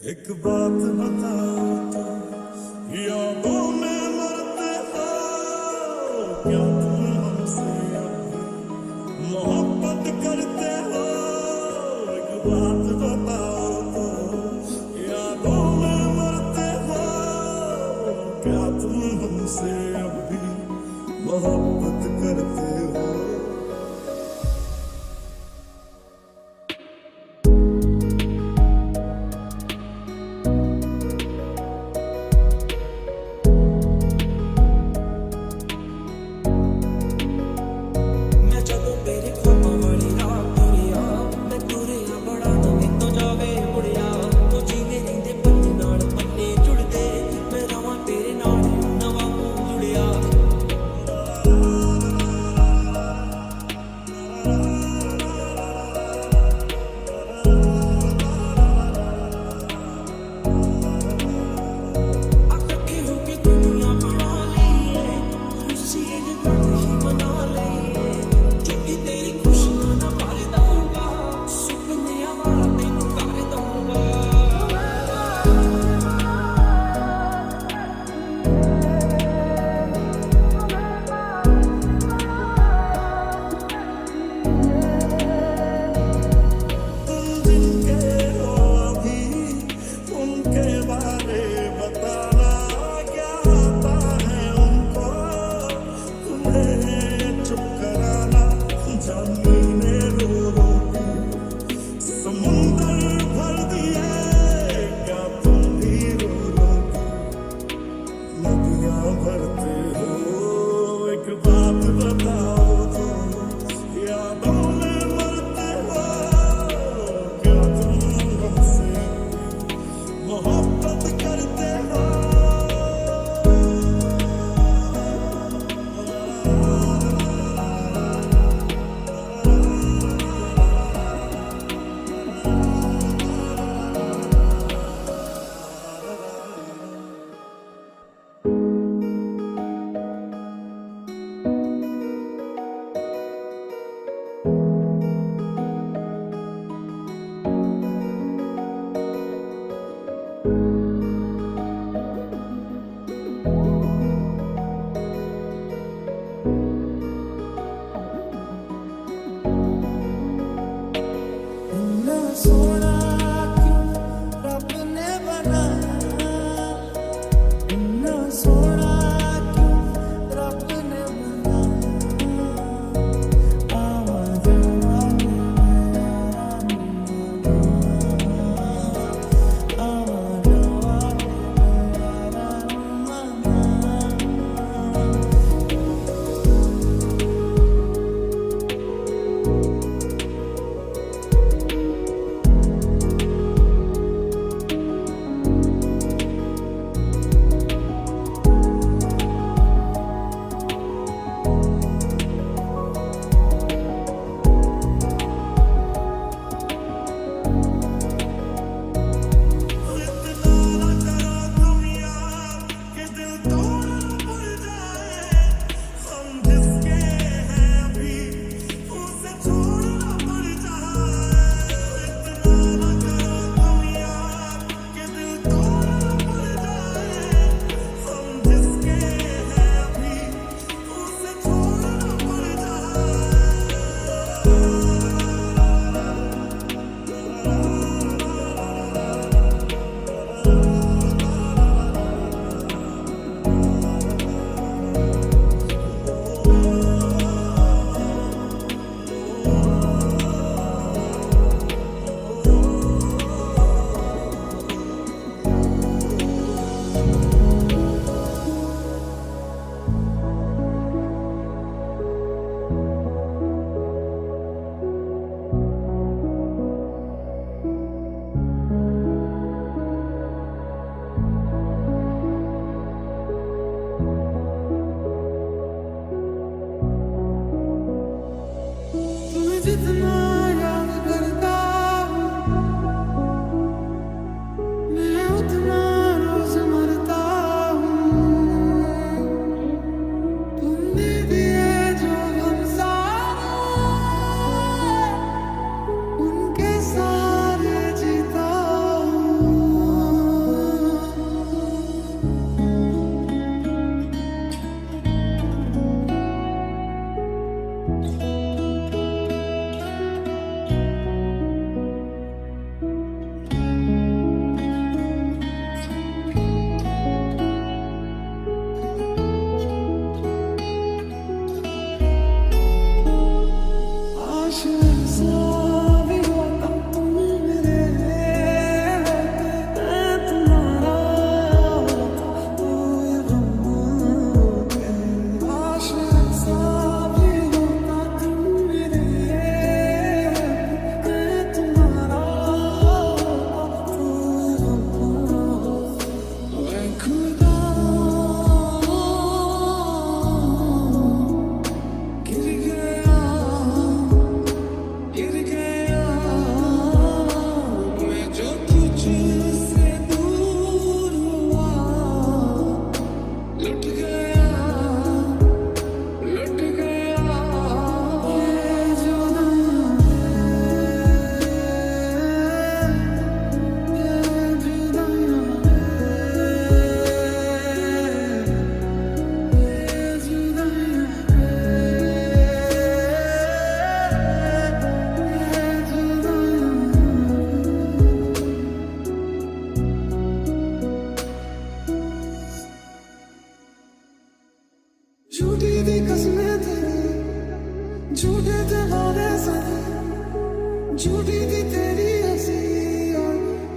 एक बात बताओ तो यादों में मरते हो क्या तुम हमसे अब मोहब्बत करते हो। एक बात बताओ तो यादों में मरते हो क्या तुम हमसे अब भी मोहब्बत करते हो।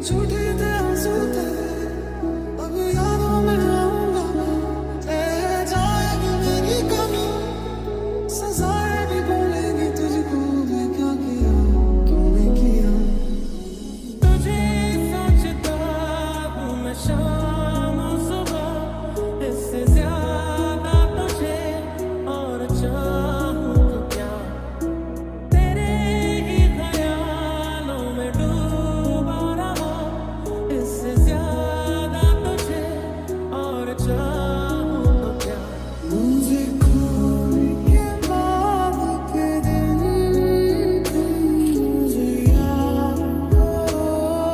छूटे थे आंसू तेरे, अब यादों में आऊंगा मैं, रह जाएगी मेरी कमी, सजाएं भी बोलेंगी तुझको, मैं क्या किया तूने किया। तुझे सोचता हूँ मैं शाम सुबह, इससे ज्यादा तुझे और चाहूँ तो क्या, तेरे ही ख्यालों में डूबा रहा, इससे ज्यादा तुझे और चाहूँ तो क्या। मुझे खोने के बाद के दिन तुम मुझे याद करोगे,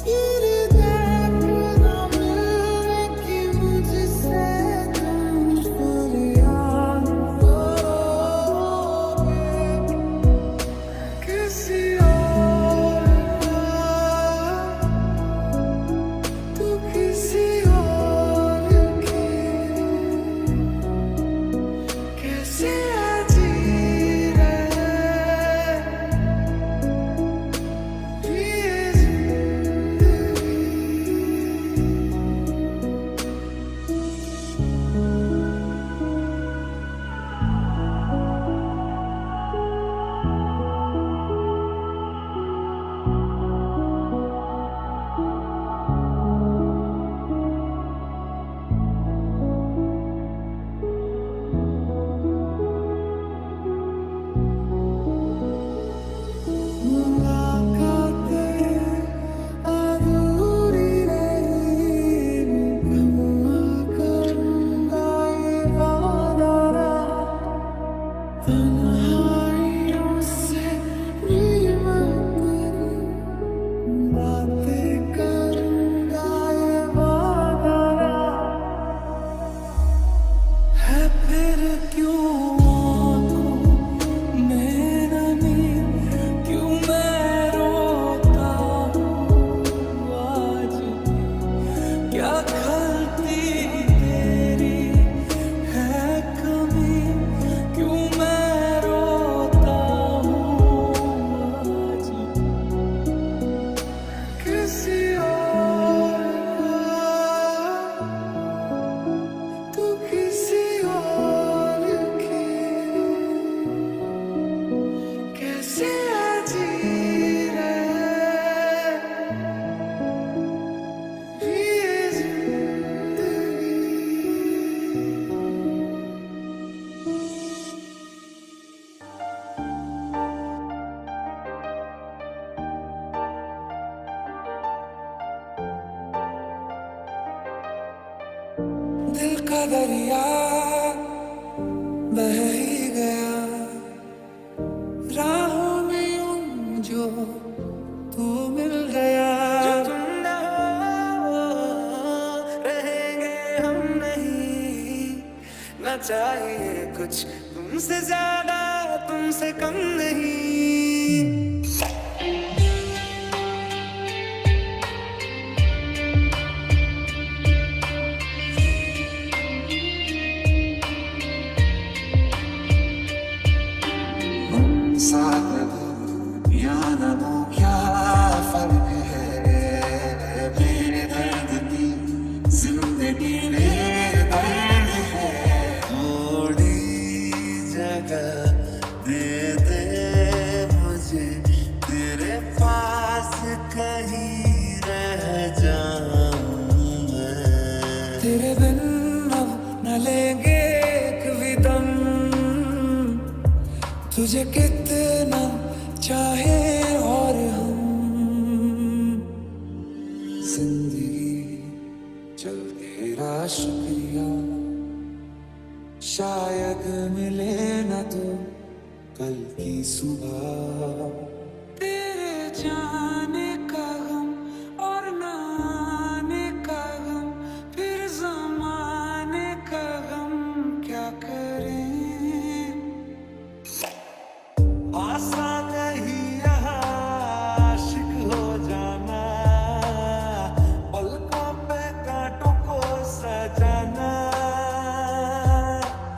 तेरे देखना मिलने की मुझसे तुम फरियाद करोगे। किसी और का, तू किसी और की, कैसे जी रहे ये जिंदगी। मुलाकातें अधूरी रही, कहूँगा करूँगा ये वादा रहा, तन्हाइयों से भी मैं करूँ बातें करूँगा ये वादा रहा। है फिर क्यों आँखों में नमी, क्यों मैं रोता हूँ आज भी, क्या खलती तेरी है कमी, क्यों मैं रोता हूँ आज भी। किसी और का, तू किसी और की, कैसे जी रहे ये जिंदगी। दिल का दरिया बह ही गया, राहों में यूं जो तू मिल गया। जो तुम न हो रहेंगे हम नहीं, न चाहिए कुछ तुमसे ज्यादा तुमसे कम नहीं। साथ हो या न हो क्या फर्क है, मेरे दर्द की जिंदगी में दर्द है। थोड़ी जगह दे दे मुझे, तेरे पास कहीं रह जाऊं मैं। तेरे बिन अब न लेंगे एक भी दम, तुझे कितना चाहे और हम। जिंदगी चल तेरा शुक्रिया, शायद मिले न तो कल की सुबह। तेरे जाने का गम और न आने का गम, फिर ज़माने का गम क्या करें। आसान नहीं यहाँ आशिक हो जाना, पलकों पे कांटों को सजाना।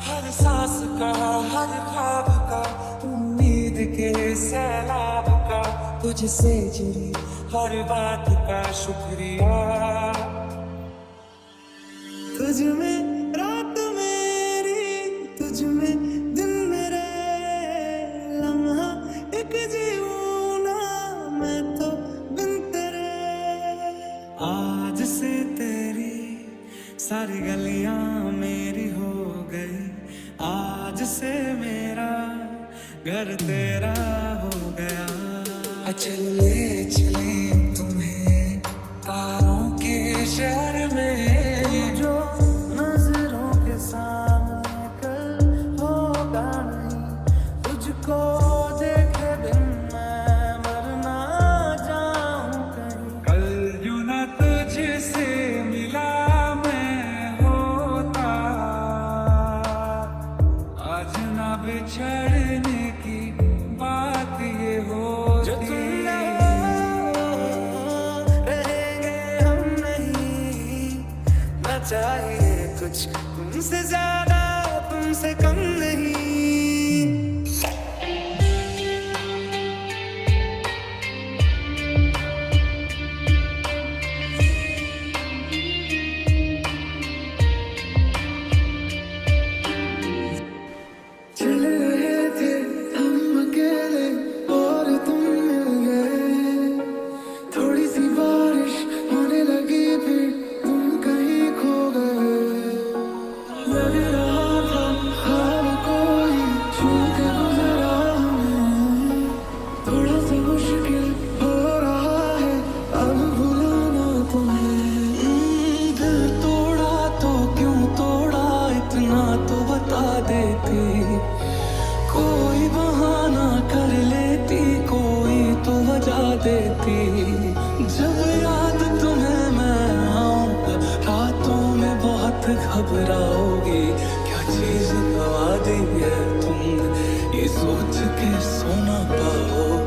हर सांस का, हर ख्वाब का, उम्मीद के सैलाब का, कुछ आज से जुड़ी हर बात का शुक्रिया। तुझ में रात मेरी, तुझ में दिन मेरे, लम्हा एक जीऊं ना मैं तो बिन तेरे। आज से तेरी सारी गलियां मेरी हो गई, आज से मेरा घर तेरा हो गया। चल ले चले तुम्हें तारों के शहर में, जो नजरों के सामने कल होगा नहीं। तुझको देखे बिन मैं मर ना जाऊं कहीं। कल यूं ना तुझसे मिला मैं होता, आज ना बिछड़ने की बात ये हो। जो तुम ना रहेंगे हम नहीं, ना चाहिए कुछ तुमसे ज्यादा तुमसे कम नहीं। चल रहे थे हम अकेले और तुम मिल गए, थोड़ी सी बारिश होने लगी फिर तुम कहीं खो गए। लग रहा था ख्वाब कोई छू के गुजरा हमें, थोड़ा सा मुश्किल हो रहा है अब भुलाना तुम्हें। दिल तोड़ा तो क्यों तोड़ा इतना तो बता देती, कोई बहाना कर लेती, कोई तो वजह देती। जब याद तुम्हें मैं आऊंगा रातों में बहुत घबराओगी, क्या चीज गवा दी है तुमने ये सोच के सो ना पाओ।